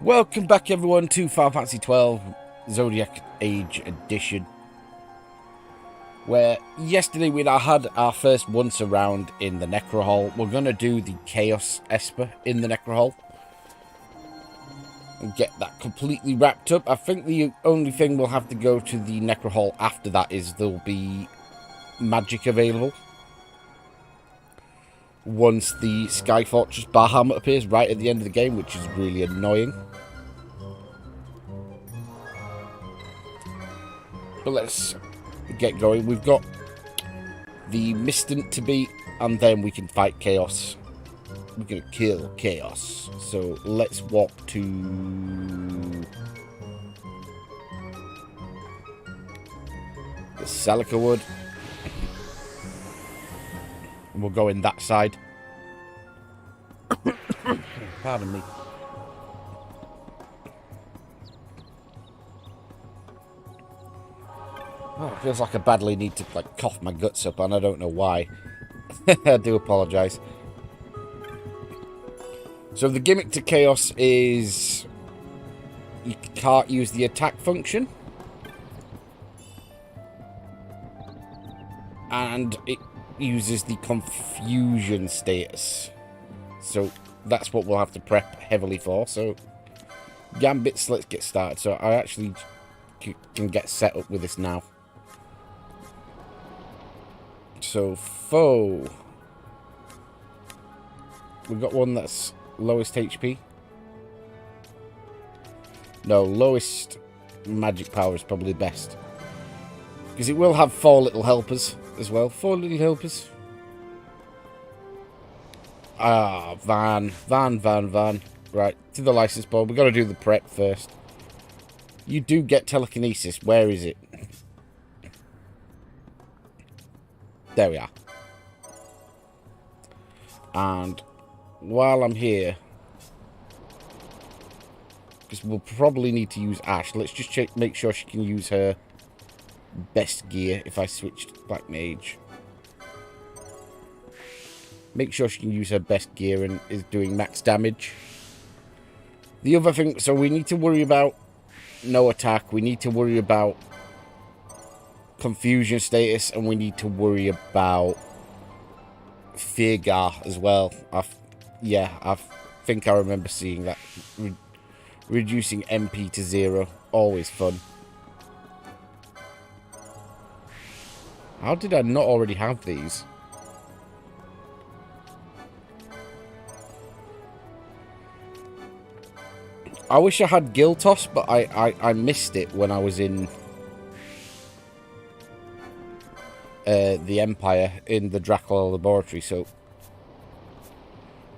Welcome back everyone to Final Fantasy XII Zodiac Age Edition, where yesterday we had our first once around in the Necrohol. We're going to do the Chaos Esper in the Necrohol and get that completely wrapped up. I think the only thing we'll have to go to the Necrohol after that is there'll be magic available once the Sky Fortress Bahamut appears right at the end of the game, which is really annoying. But let's get going. We've got the Mistant to beat, and then we can fight Chaos. We're going to kill Chaos. So let's walk to the Celica Wood. And we'll go in that side. Pardon me. Oh, it feels like I badly need to cough my guts up, and I don't know why. I do apologise. So the gimmick to Chaos is you can't use the attack function, and it uses the confusion status. So that's what we'll have to prep heavily for. So Gambits, let's get started. So I actually can get set up with this now. So, foe. We've got one that's lowest HP. No, lowest magic power is probably best. Because it will have 4 little helpers as well. 4 little helpers. Ah, Van. Right, to the license board. We've got to do the prep first. You do get telekinesis. Where is it? There we are. And while I'm here, because we'll probably need to use Ash, let's just make sure she can use her best gear if I switched Black Mage. Make sure she can use her best gear and is doing max damage. The other thing, so we need to worry about no attack, we need to worry about confusion status, and we need to worry about Feargar as well. I think I remember seeing that. Reducing MP to 0, always fun. How did I not already have these? I wish I had Giltos, but I missed it when I was in the Empire in the Dracula laboratory, so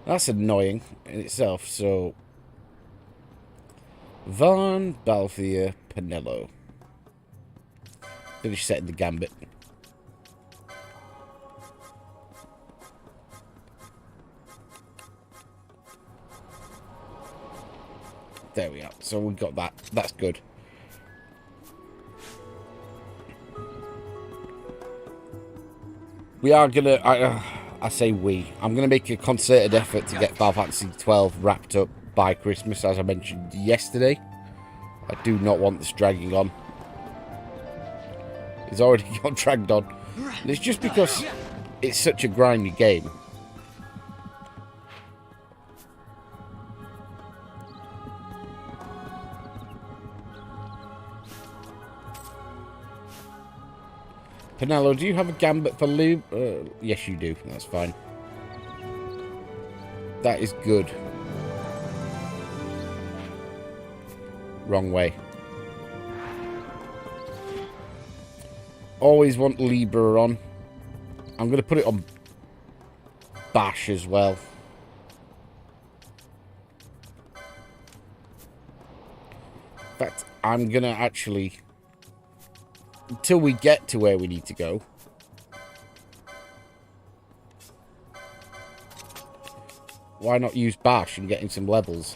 that's annoying in itself. So Von Balthier Pinello. Finish setting the gambit. There we are. So we got that. That's good. We are going to, I say we, I'm going to make a concerted effort to get Final Fantasy XII wrapped up by Christmas, as I mentioned yesterday. I do not want this dragging on. It's already got dragged on. And it's just because it's such a grindy game. Pinello, do you have a gambit for lube? Yes, you do. That's fine. That is good. Wrong way. Always want Libra on. I'm going to put it on Bash as well. In fact, I'm going to actually, until we get to where we need to go, why not use Bash and get in some levels?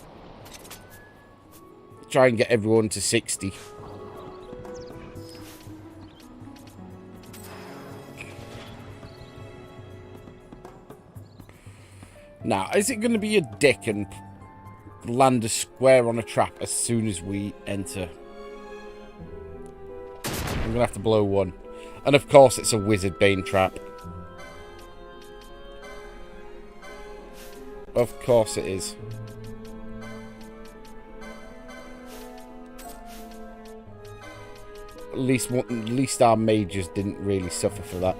Try and get everyone to 60. Now, is it going to be a dick and land a square on a trap as soon as we enter. I'm going to have to blow one. And of course it's a Wizard Bane trap. Of course it is. At least our mages didn't really suffer for that.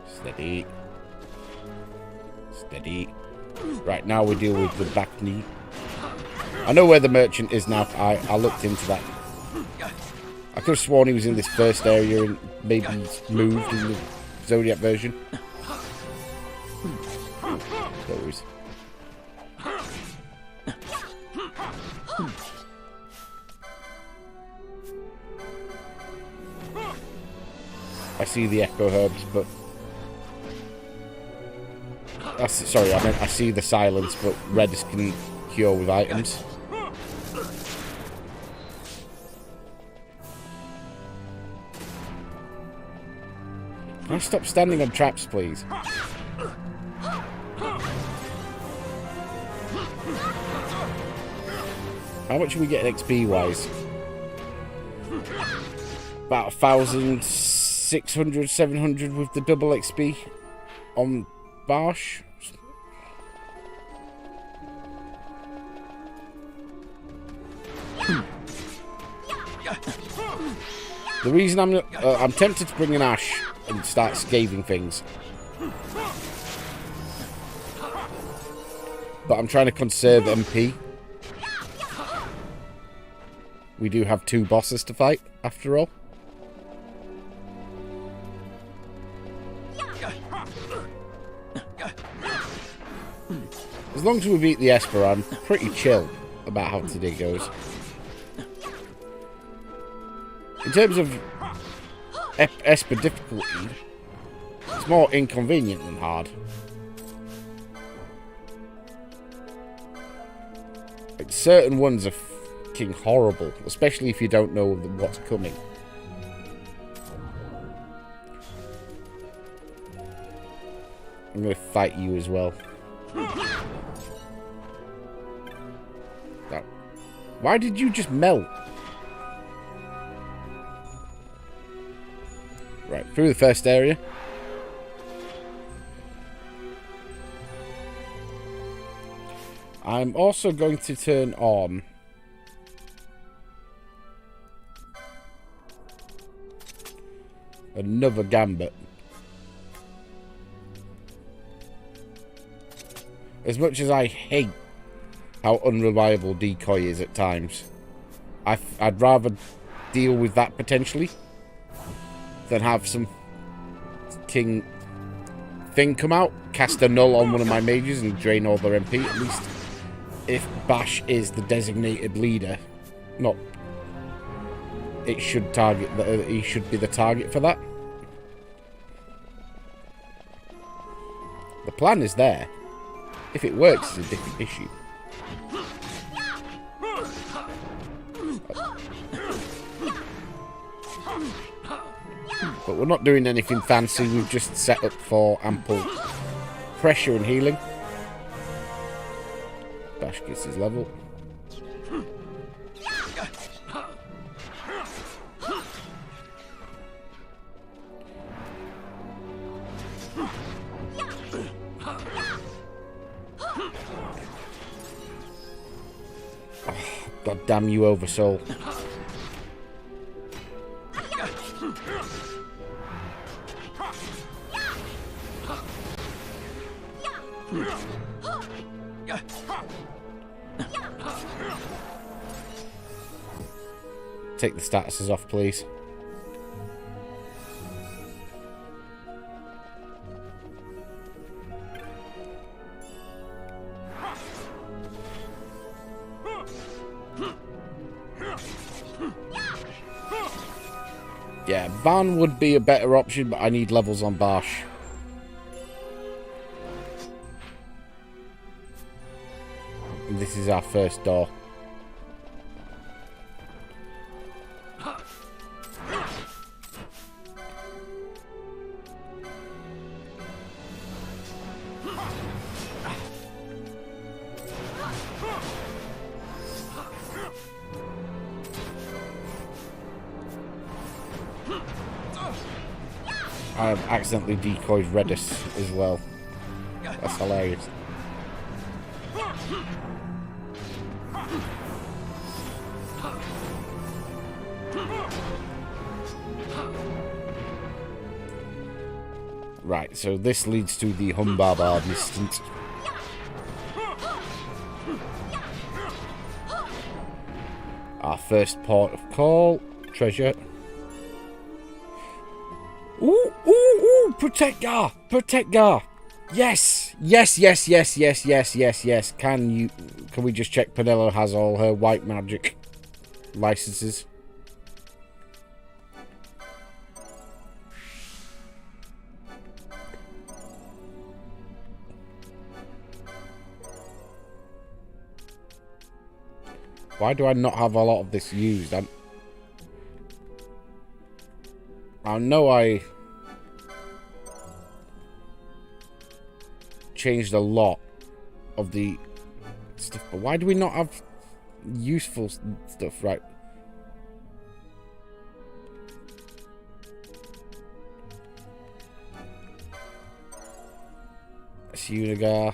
Steady. Steady. Right, now we deal with the back knee. I know where the merchant is now. I looked into that. I could have sworn he was in this first area and maybe he's moved in the Zodiac version. No worries. I see the echo herbs, but... sorry, I meant I see the silence, but Redis can cure with items. Can I stop standing on traps, please? How much are we getting XP-wise? About 1,600, 700 with the double XP on Barsh. The reason I'm tempted to bring an Ash and start scathing things, but I'm trying to conserve MP. We do have 2 bosses to fight, after all. As long as we beat the Esper, I'm pretty chill about how today goes. In terms of Esper difficulty, it's more inconvenient than hard. Like, certain ones are fucking horrible, especially if you don't know what's coming. I'm going to fight you as well. Now, why did you just melt? Right, through the first area. I'm also going to turn on another gambit. As much as I hate how unreliable decoy is at times, I'd rather deal with that potentially than have some king thing come out, cast a null on one of my mages and drain all their MP. At least if Bash is the designated leader, not it should target he should be the target for that. The plan is there. If it works, it's a different issue. But we're not doing anything fancy, we've just set up for ample pressure and healing. Bash gets his level. Oh, God damn you, Oversoul. Take the statuses off, please. Yeah, Van would be a better option, but I need levels on Barsh. And this is our first door. I have accidentally decoyed Redis as well. That's hilarious. Right, so this leads to the Humbaba Mistant. Our first port of call. Treasure. Ooh, ooh, ooh! Protect Gar! Protect Gar! Yes! Yes, yes, yes, yes, yes, yes, yes. Can we just check Penelo has all her white magic licenses? Why do I not have a lot of this used? I know I changed a lot of the stuff, but why do we not have useful stuff? Right. That's Unigar.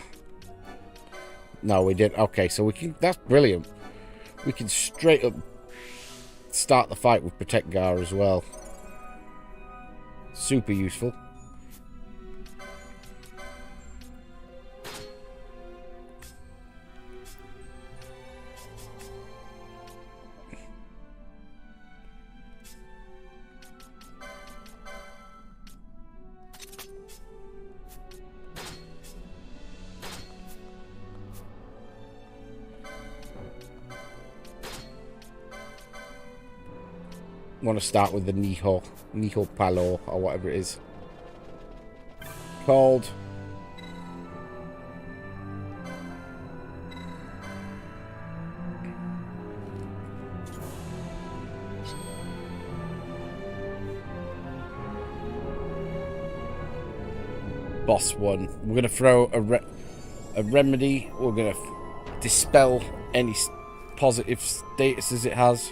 No, we didn't. Okay, so we can. That's brilliant. We can straight up start the fight with Protect Gar as well. Super useful. Want to start with the Niho Palo, or whatever it is called. Boss one. We're going to throw a remedy. We're going to dispel any positive statuses it has.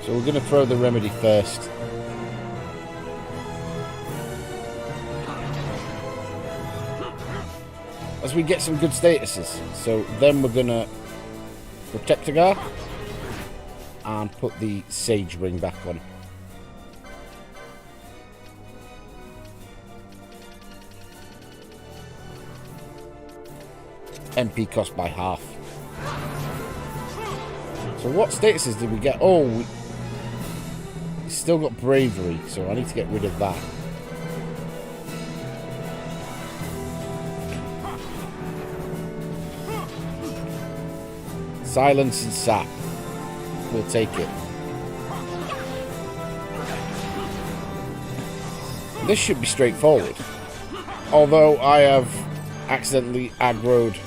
So we're going to throw the remedy first. As we get some good statuses. So then we're going to Protect Gar and put the Sage Ring back on. MP cost by half. So what statuses did we get? Oh, we still got Bravery, so I need to get rid of that. Silence and Sap. We'll take it. This should be straightforward. Although I have accidentally aggroed.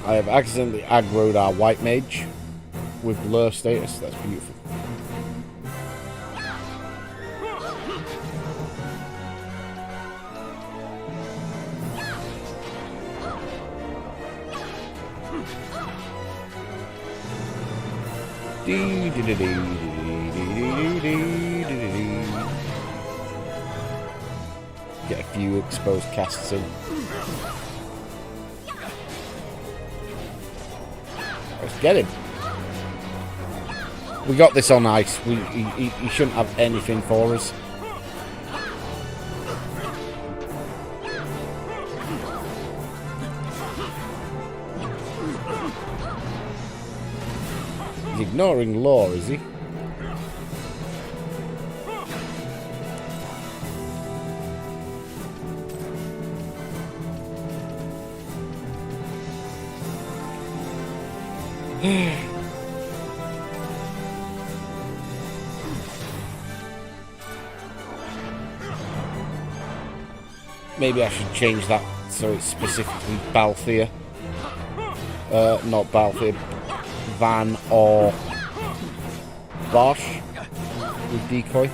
I have accidentally aggroed our White Mage with Lure status. That's beautiful. Get a few exposed casts in. Let's get him. We got this on ice. He shouldn't have anything for us. He's ignoring law, is he? Maybe I should change that so it's specifically Balthier. Not Balthier. Van or Bosch with decoy.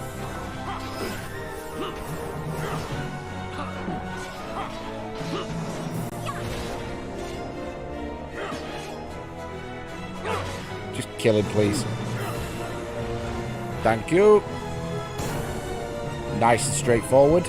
Just kill him, please. Thank you. Nice and straightforward.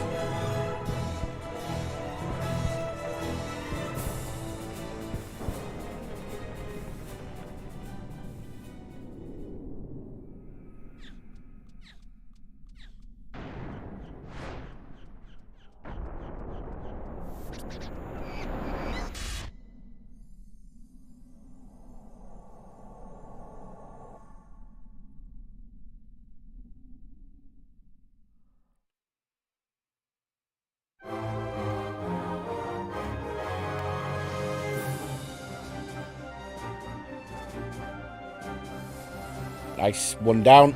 Nice. One down.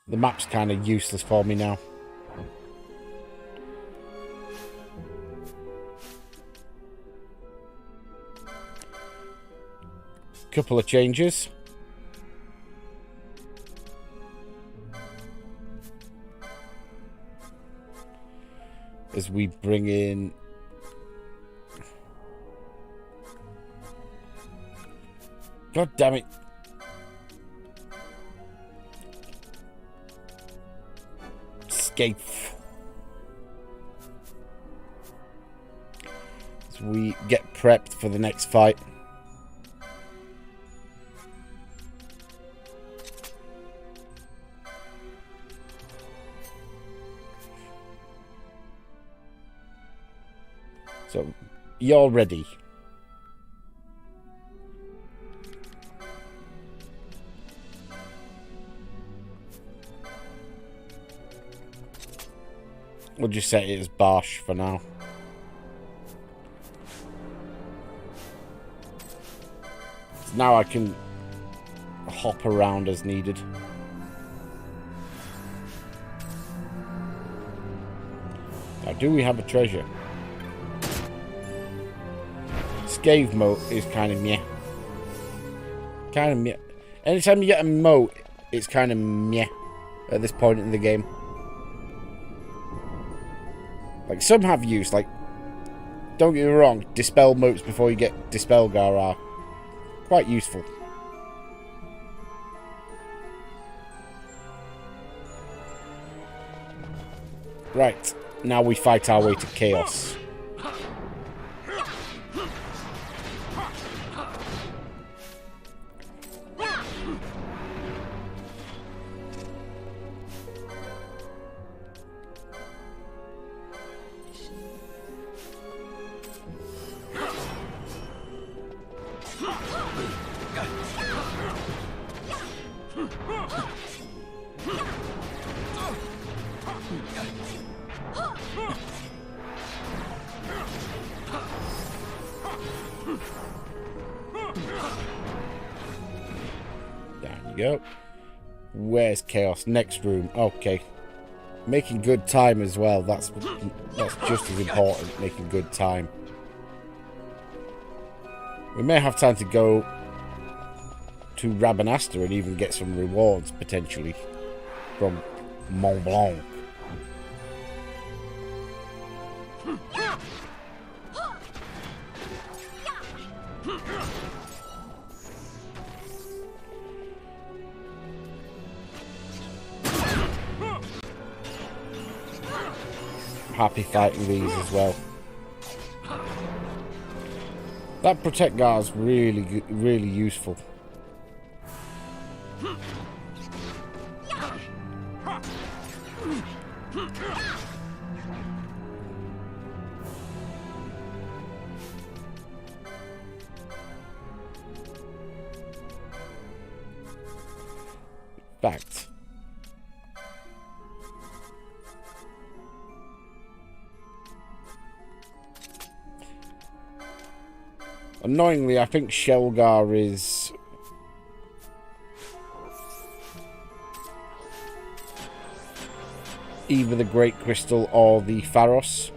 The map's kind of useless for me now. Couple of changes. As we bring in God damn it. Escape. As we get prepped for the next fight. So, you're ready. We'll just set it as Barsh for now. So now I can hop around as needed. Now, do we have a treasure? Scave moat is kind of meh. Kind of meh. Anytime you get a moat, it's kind of meh at this point in the game. Like, some have use, like, don't get me wrong, dispel moats before you get dispel gar are quite useful. Right, now we fight our way to chaos. Go. Where's chaos? Next room. Okay. Making good time as well. That's just as important. Making good time. We may have time to go to Rabanastre and even get some rewards potentially from Mont Blanc. Happy fighting these as well. That protect guard is really useful. Fact. Annoyingly, I think Shelgar is... either the Great Crystal or the Pharos.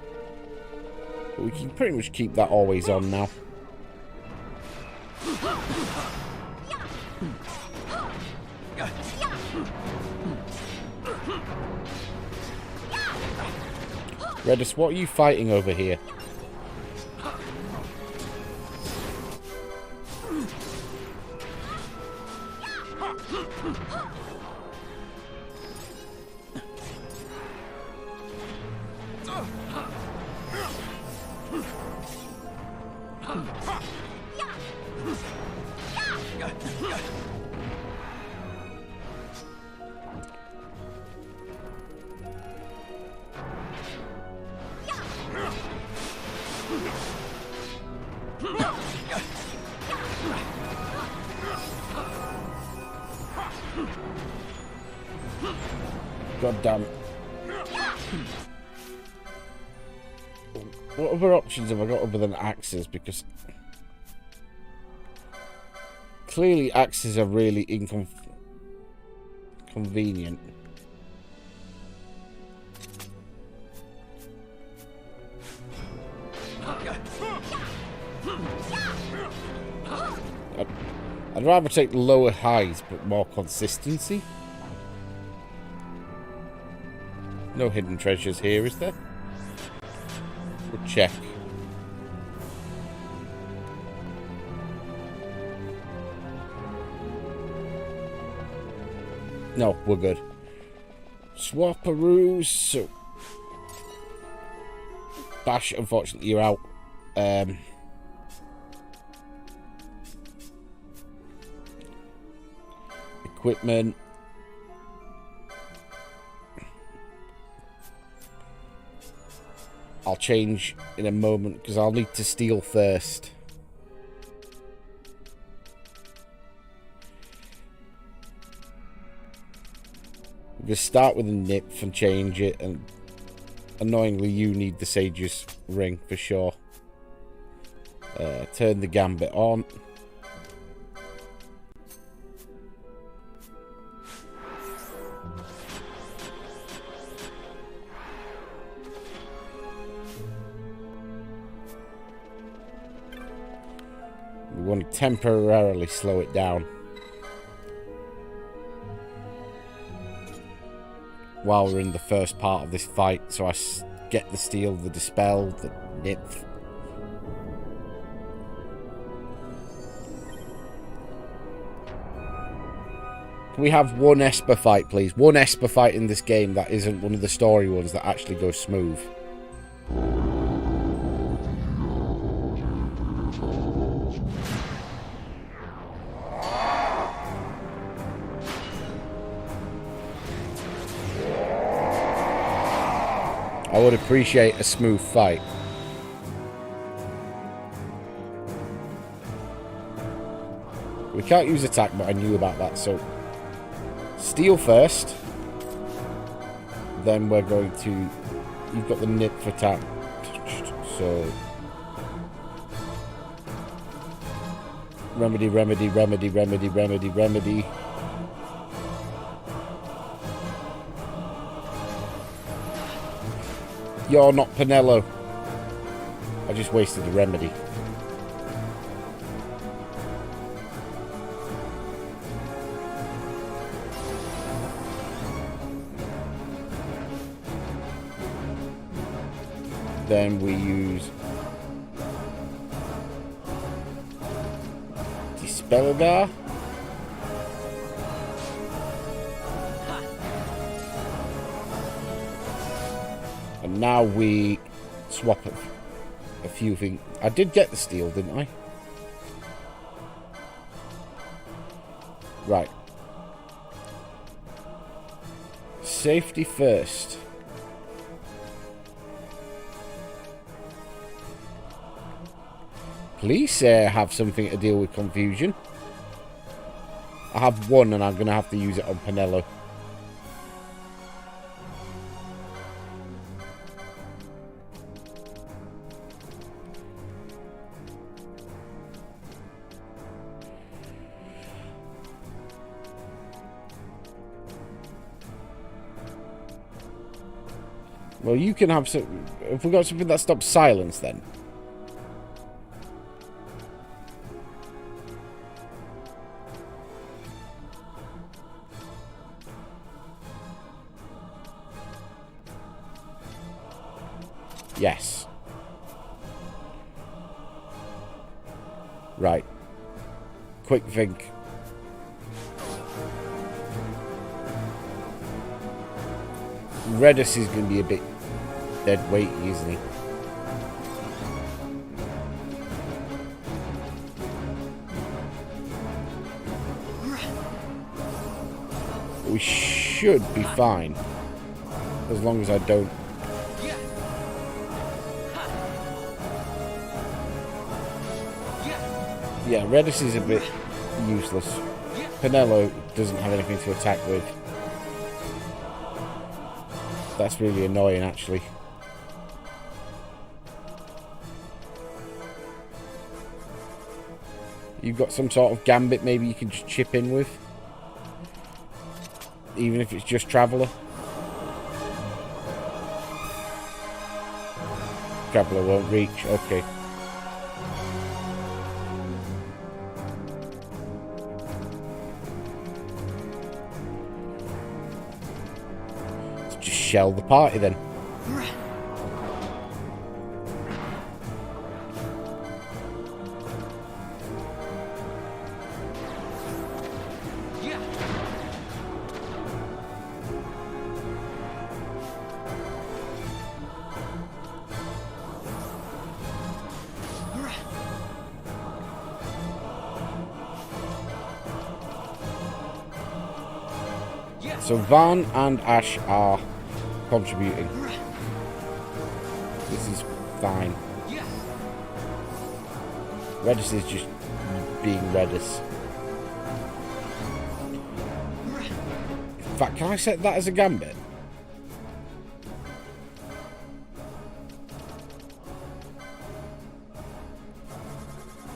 But we can pretty much keep that always on now. Redis, what are you fighting over here? God damn it. What other options have I got other than axes? Because clearly axes are really inconvenient. I'd rather take lower highs but more consistency. No hidden treasures here, is there? We'll check. No, we're good. Swaparoos. So Bash, unfortunately, you're out. Equipment. I'll change in a moment because I'll need to steal first. We'll start with a nymph and change it, and annoyingly you need the Sage's ring for sure. Turn the gambit on. We want to temporarily slow it down while we're in the first part of this fight, so I get the steal, the dispel, the nymph. Can we have one Esper fight, please? One Esper fight in this game that isn't one of the story ones that actually goes smooth. I would appreciate a smooth fight. We can't use attack, but I knew about that, so steal first. Then we're going to... You've got the nymph attack, so... Remedy, remedy, remedy, remedy, remedy, remedy. You're not Pinello. I just wasted the remedy. Then we use Dispelgar. And now we swap a few things. I did get the steal, didn't I? Right. Safety first. Please have something to deal with confusion. I have one and I'm going to have to use it on Pinello. Well, you can have some... Have we got something that stops silence, then? Yes. Right. Quick think. Redis is going to be a bit dead weight, isn't he? We should be fine. As long as I don't... Yeah, Redis is a bit useless. Pinello doesn't have anything to attack with. That's really annoying, actually. You've got some sort of gambit maybe you can just chip in with? Even if it's just Traveller? Traveller won't reach, okay. Let's just shell the party then. So Van and Ash are contributing. This is fine. Redis is just being Redis. In fact, can I set that as a gambit?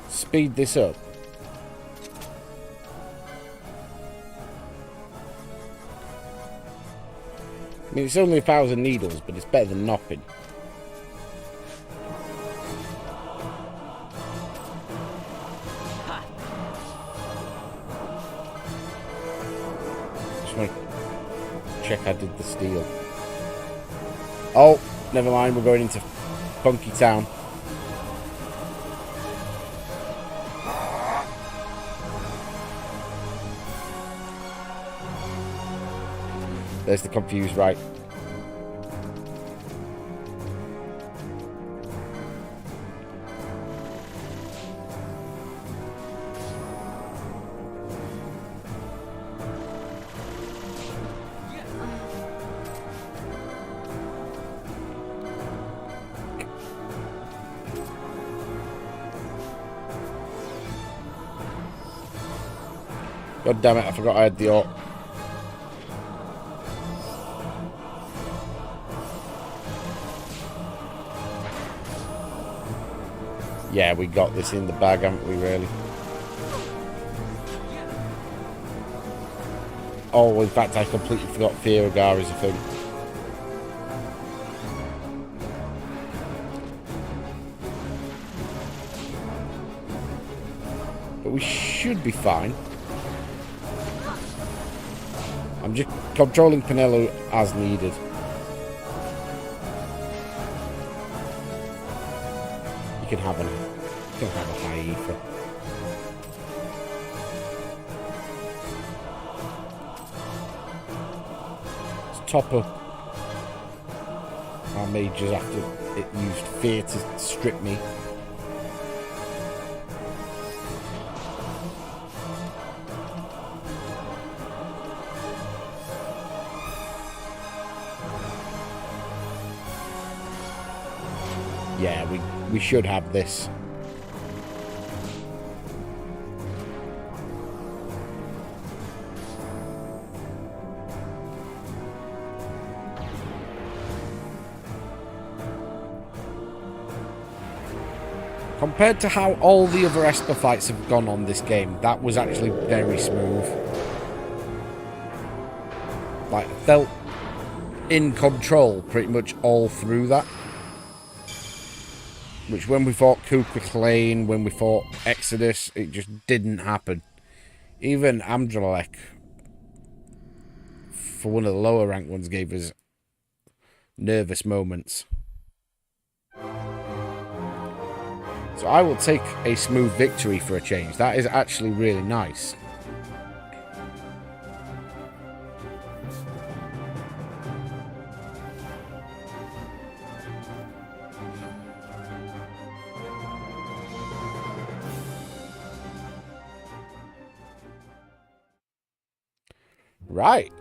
Speed this up. I mean, it's only 1,000 needles, but it's better than nothing. Just want to check I did the steal. Oh, never mind, we're going into Funky Town. There's the confused right. God damn it, I forgot I had the AUK. Yeah, we got this in the bag, haven't we, really? Oh, in fact, I completely forgot Fearagar is a thing. But we should be fine. I'm just controlling Pinello as needed. You can have a high ether. Let's top up our mages after it used fear to strip me. Yeah, we should have this. Compared to how all the other Esper fights have gone on this game, that was actually very smooth. Like, felt in control pretty much all through that. Which when we fought Kuka Lane, when we fought Exodus, it just didn't happen. Even Amdralek, for one of the lower ranked ones, gave us nervous moments. So I will take a smooth victory for a change. That is actually really nice. Right.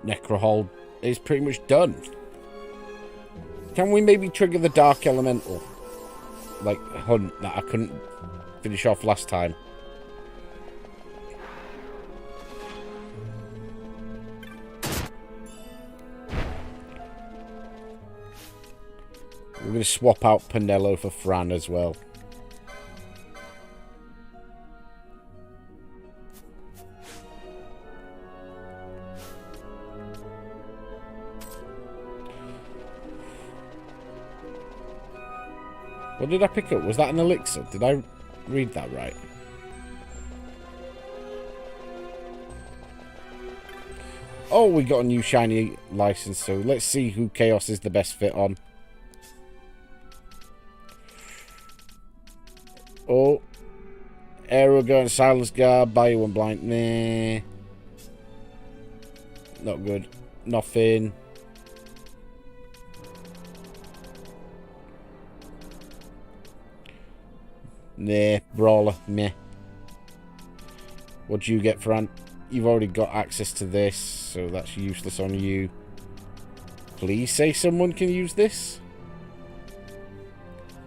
Necrohol is pretty much done. Can we maybe trigger the Dark Elemental? Like, hunt that I couldn't finish off last time. We're going to swap out Pinello for Fran as well. What did I pick up? Was that an elixir? Did I read that right? Oh, we got a new shiny license, so let's see who Chaos is the best fit on. Oh. Aerogun, Silence Guard, Bio and Blind. Nah. Not good. Nothing. Nah, Brawler, meh. What do you get, Fran? You've already got access to this, so that's useless on you. Please say someone can use this.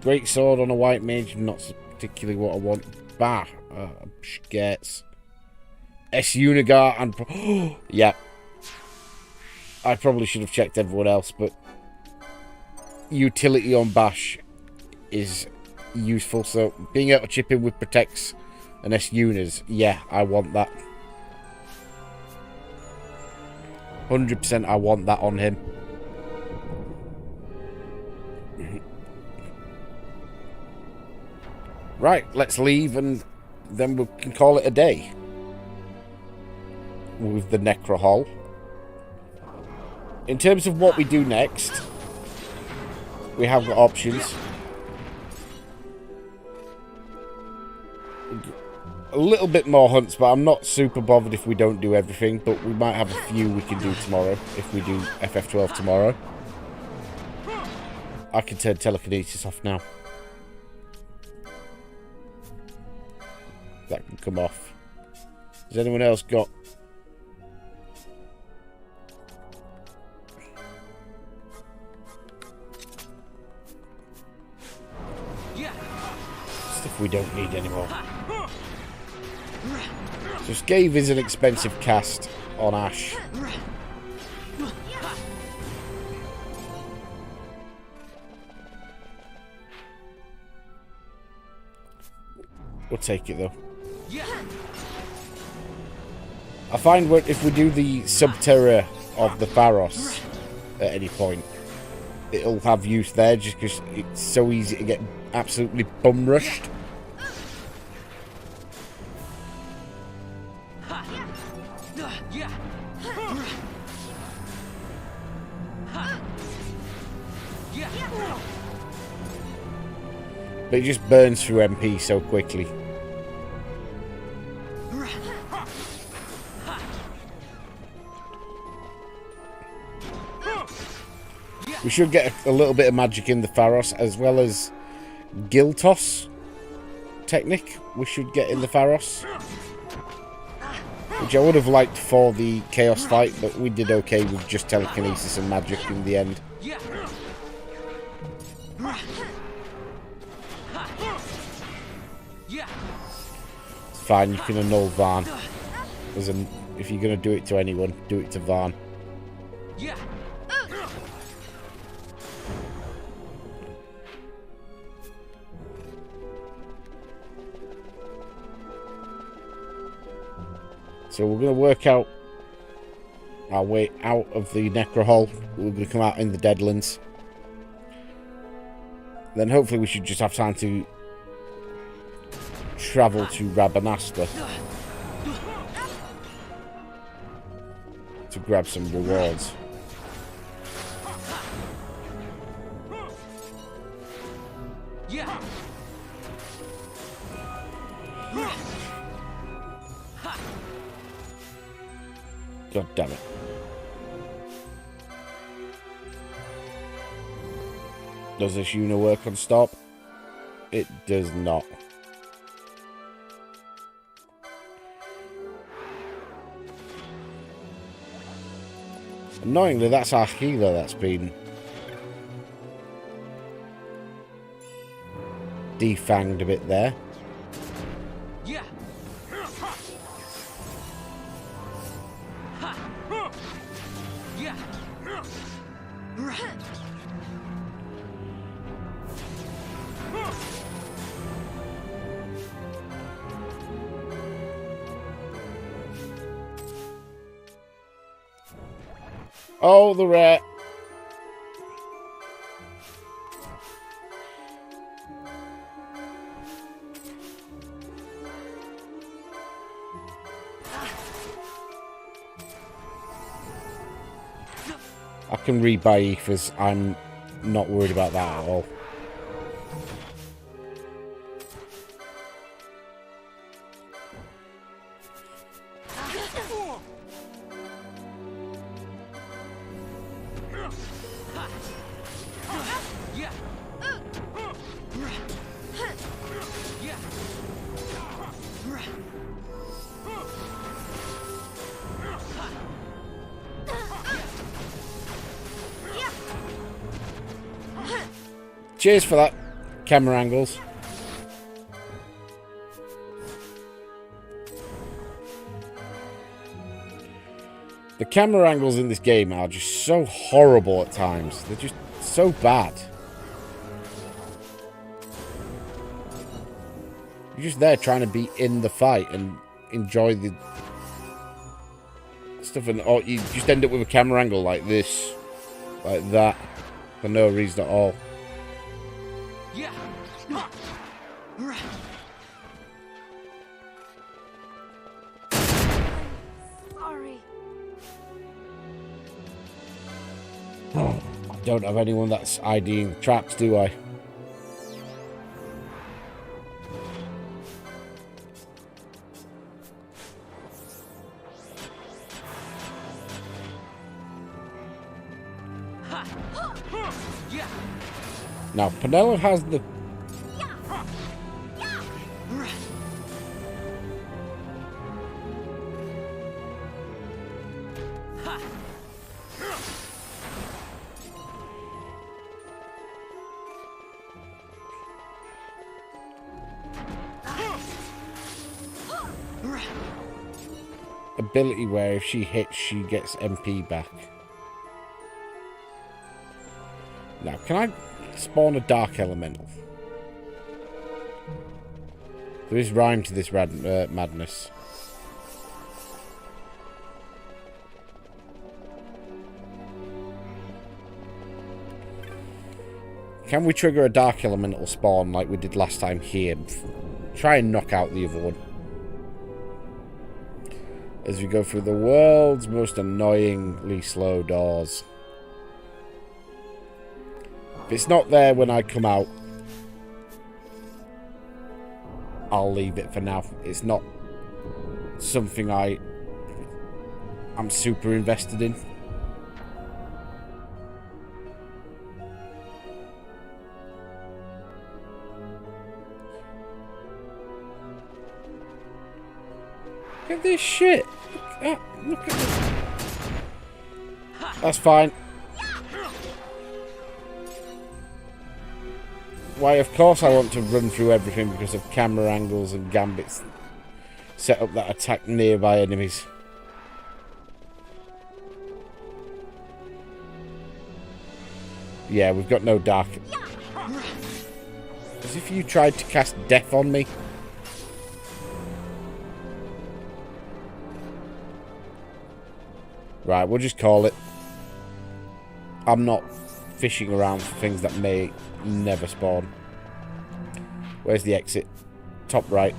Great sword on a white mage, not particularly what I want. Bah, gets S Unigar and yeah. I probably should have checked everyone else, but utility on Bash is useful, so being able to chip in with protects and S-Unis, yeah, I want that. 100% I want that on him. Right, let's leave and then we can call it a day with the Necrohol. In terms of what we do next, we have got options. A little bit more hunts, but I'm not super bothered if we don't do everything, but we might have a few we can do tomorrow if we do FF12 tomorrow. I can turn telekinesis off now. That can come off. Has anyone else got... stuff we don't need anymore. So Scathe is an expensive cast on Ash. We'll take it though. I find if we do the Subterra of the Pharos at any point, it'll have use there just because it's so easy to get absolutely bum rushed. But it just burns through MP so quickly. We should get a little bit of magic in the Pharos, as well as Giltos technique we should get in the Pharos. Which I would have liked for the Chaos fight, but we did okay with just telekinesis and magic in the end. It's fine, you can annul Varn. If you're going to do it to anyone, do it to Varn. So we're going to work out our way out of the Necrohol. We're going to come out in the Deadlands. Then hopefully we should just have time to travel to Rabanastre to grab some rewards. God damn it. Does this unit work on stop? It does not. Annoyingly, that's our healer that's been defanged a bit there. Oh, the rat. I can rebuy ethers. I'm not worried about that at all. Cheers for that, camera angles. The camera angles in this game are just so horrible at times. They're just so bad. You're just there trying to be in the fight and enjoy the stuff, and or you just end up with a camera angle like this, like that, for no reason at all. I don't have anyone that's IDing the traps, do I? Now, Penelo has the... ability where if she hits, she gets MP back. Now, can I spawn a dark elemental? There is rhyme to this madness. Can we trigger a dark elemental spawn like we did last time here? Try and knock out the other one. As we go through the world's most annoyingly slow doors. If it's not there when I come out, I'll leave it for now. It's not something I'm super invested in. Look at this shit. Look at this. That's fine. Why, of course I want to run through everything because of camera angles and gambits set up that attack nearby enemies. Yeah, we've got no dark. As if you tried to cast death on me. Right, we'll just call it. I'm not fishing around for things that may never spawn. Where's the exit? Top right.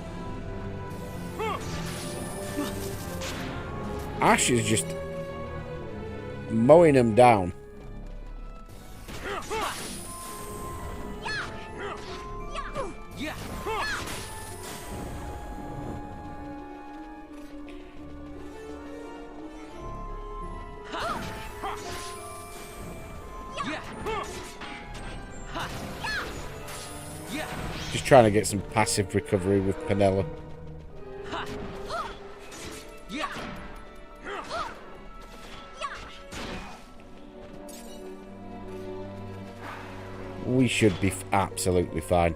Ash is just mowing them down. Just trying to get some passive recovery with Penella. We should be absolutely fine.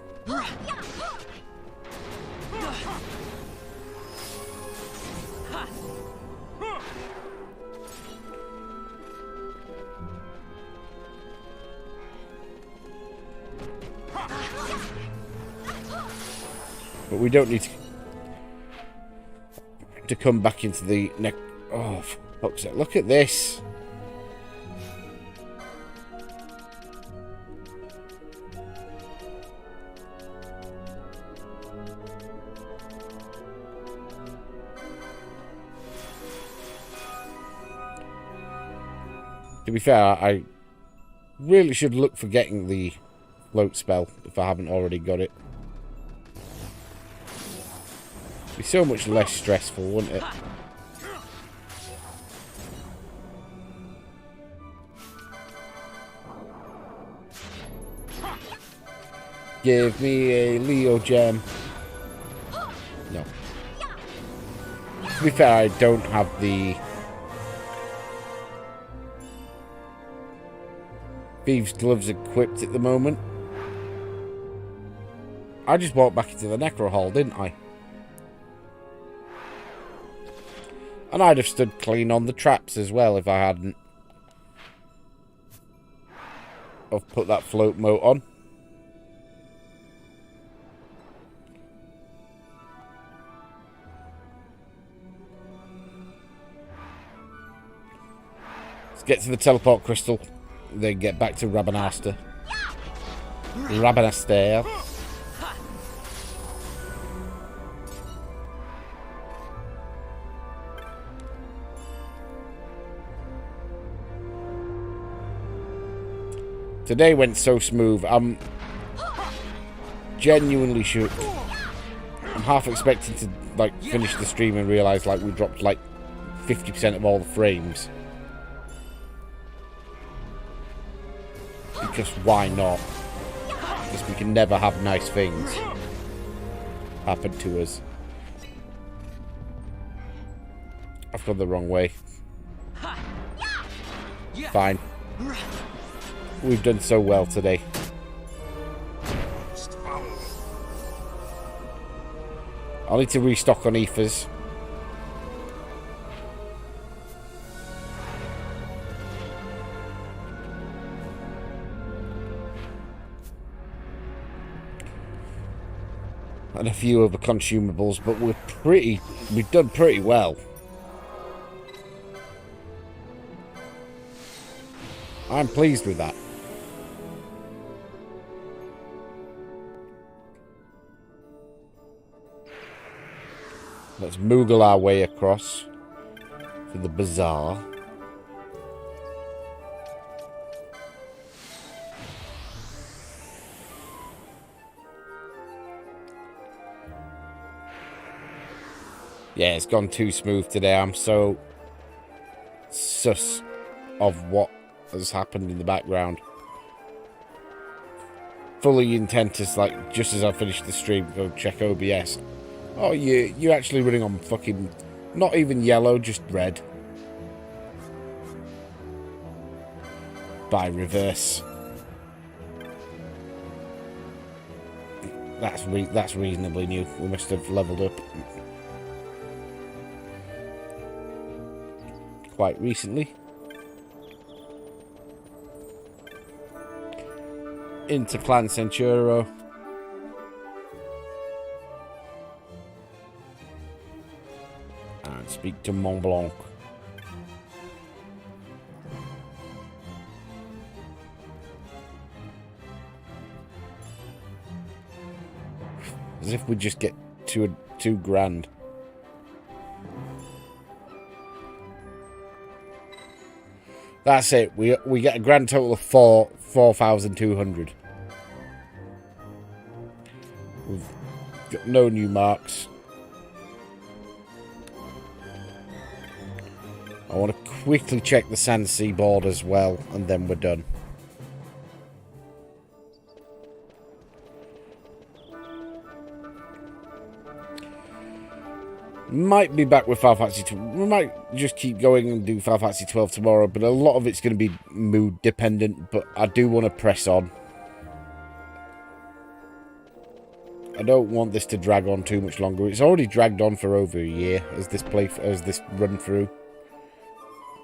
But we don't need to come back into the neck. Oh, for fuck's sake. Look at this. To be fair, I really should look for getting the float spell if I haven't already got it. It'd be so much less stressful, wouldn't it? Give me a Leo gem. No. To be fair, I don't have the Thieves' gloves equipped at the moment. I just walked back into the Necrohol, didn't I? And I'd have stood clean on the traps as well if I hadn't. I've put that float moat on. Let's get to the teleport crystal. Then get back to Rabanastre. Rabanastre. Today went so smooth. I'm genuinely sure. I'm half expecting to like finish the stream and realise like we dropped like 50% of all the frames. Because why not? Because we can never have nice things happen to us. I've gone the wrong way. Fine. We've done so well today. I'll need to restock on ethers. And a few other consumables, but we've done pretty well. I'm pleased with that. Let's moogle our way across to the bazaar. Yeah, it's gone too smooth today. I'm so sus of what has happened in the background. Fully intent to, like, just as I finish the stream, go check OBS. Oh, you're actually running on fucking, not even yellow, just red. By reverse. That's reasonably new. We must have leveled up quite recently. Into Clan Centuro. And speak to Mont Blanc. As if we just get two grand. That's it. We get a grand total of 4,200. We've got no new marks. I want to quickly check the Sand Sea board as well, and then we're done. Might be back with Final Fantasy 12. We might just keep going and do Final Fantasy 12 tomorrow, but a lot of it's going to be mood dependent, but I do want to press on. I don't want this to drag on too much longer. It's already dragged on for over a year as this run through.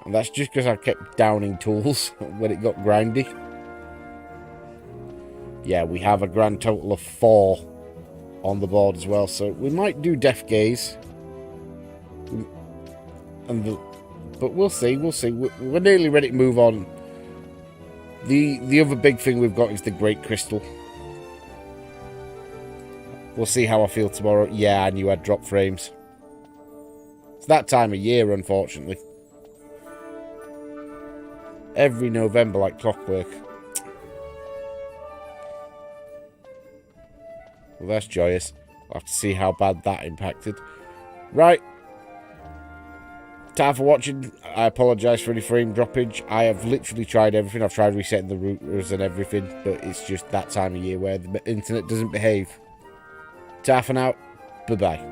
And that's just because I kept downing tools when it got grindy. Yeah, we have a grand total of 4 on the board as well, so we might do Death Gaze. But we'll see. We're nearly ready to move on. The other big thing we've got is the Great Crystal. We'll see how I feel tomorrow. Yeah, I knew I'd drop frames. It's that time of year, unfortunately. Every November like clockwork. Well, that's joyous. We'll have to see how bad that impacted. Right. Time for watching. I apologise for any frame droppage. I have literally tried everything. I've tried resetting the routers and everything, but it's just that time of year where the internet doesn't behave. Ta for now. Bye-bye.